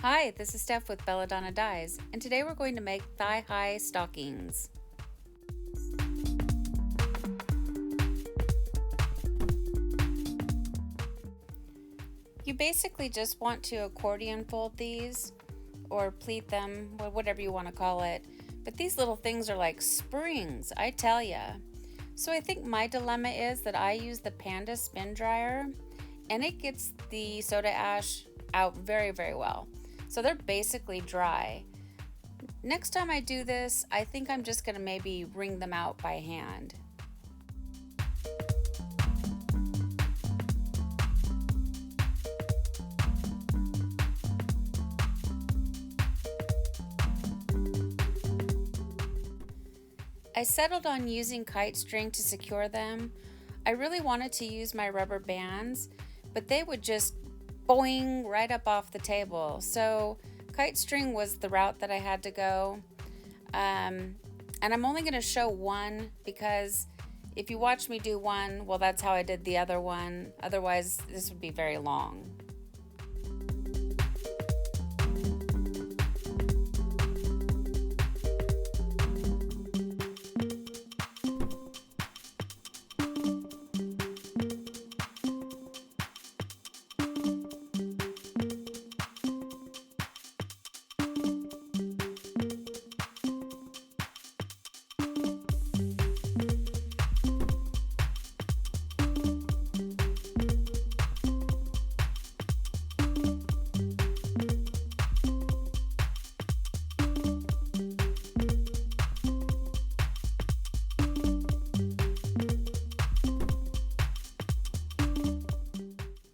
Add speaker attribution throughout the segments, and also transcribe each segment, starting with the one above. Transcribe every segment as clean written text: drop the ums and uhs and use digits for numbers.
Speaker 1: Hi, this is Steph with Belladonna Dyes, and today we're going to make thigh-high stockings. You basically just want to accordion fold these, or pleat them, whatever you want to call it, but these little things are like springs, I tell ya. So I think my dilemma is that I use the Panda spin dryer, and it gets the soda ash out very, very well. So they're basically dry. Next time I do this, I think I'm just going to maybe wring them out by hand. I settled on using kite string to secure them. I really wanted to use my rubber bands, but they would just boing right up off the table. So kite string was the route that I had to go. And I'm only going to show one because if you watch me do one, well, that's how I did the other one. Otherwise, this would be very long.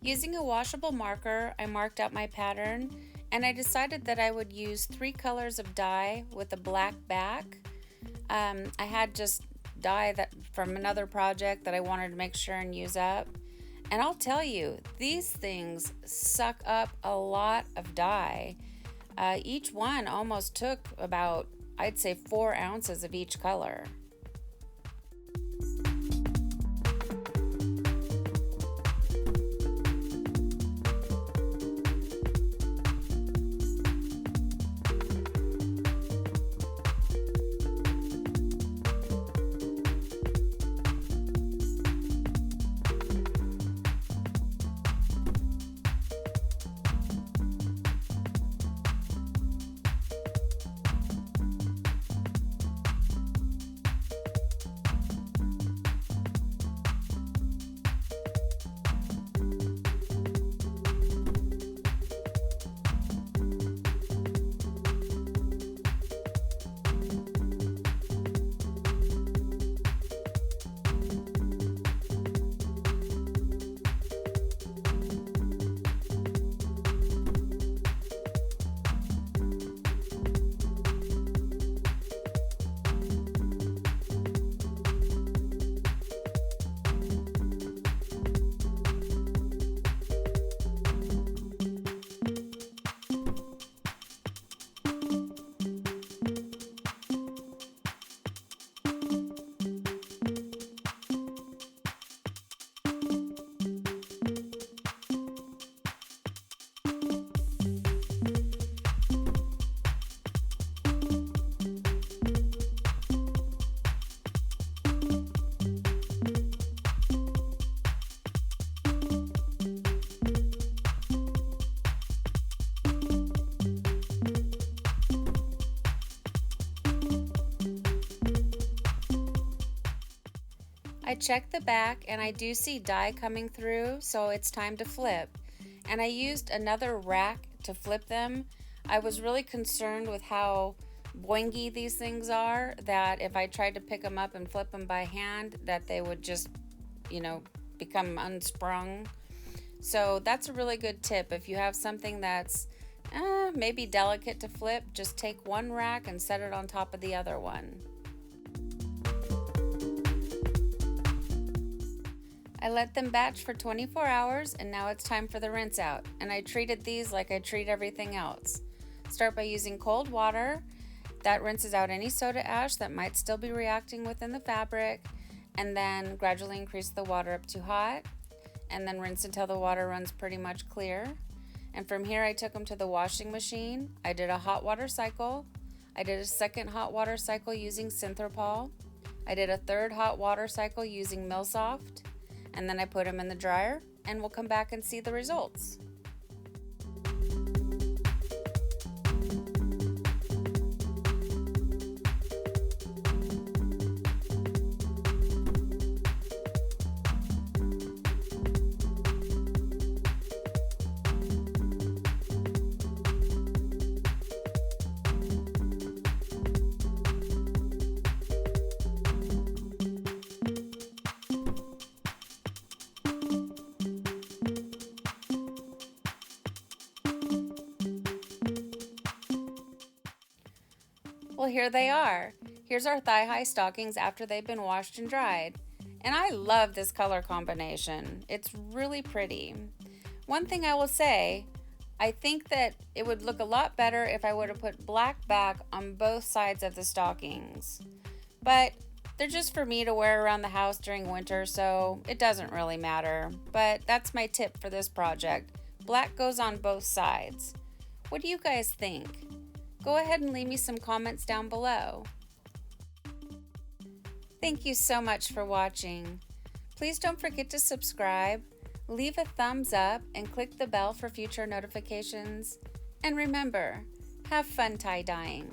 Speaker 1: Using a washable marker, I marked out my pattern, and I decided that I would use 3 colors of dye with a black back. I had just dye that from another project that I wanted to make sure and use up. And I'll tell you, these things suck up a lot of dye. Each one almost took about, I'd say, 4 ounces of each color. I checked the back and I do see dye coming through, so it's time to flip. And I used another rack to flip them. I was really concerned with how boingy these things are, that if I tried to pick them up and flip them by hand, that they would just, become unsprung. So that's a really good tip. If you have something that's maybe delicate to flip, just take one rack and set it on top of the other one. I let them batch for 24 hours, and now it's time for the rinse out. And I treated these like I treat everything else. Start by using cold water. That rinses out any soda ash that might still be reacting within the fabric, and then gradually increase the water up to hot, and then rinse until the water runs pretty much clear. And from here I took them to the washing machine. I did a hot water cycle. I did a second hot water cycle using Synthropol. I did a third hot water cycle using Millsoft. And then I put them in the dryer, and we'll come back and see the results. Well, here they are. Here's our thigh-high stockings after they've been washed and dried. And I love this color combination. It's really pretty. One thing I will say, I think that it would look a lot better if I would have put black back on both sides of the stockings. But they're just for me to wear around the house during winter, so it doesn't really matter. But that's my tip for this project. Black goes on both sides. What do you guys think? Go ahead and leave me some comments down below. Thank you so much for watching. Please don't forget to subscribe, leave a thumbs up, and click the bell for future notifications. And remember, have fun tie-dyeing.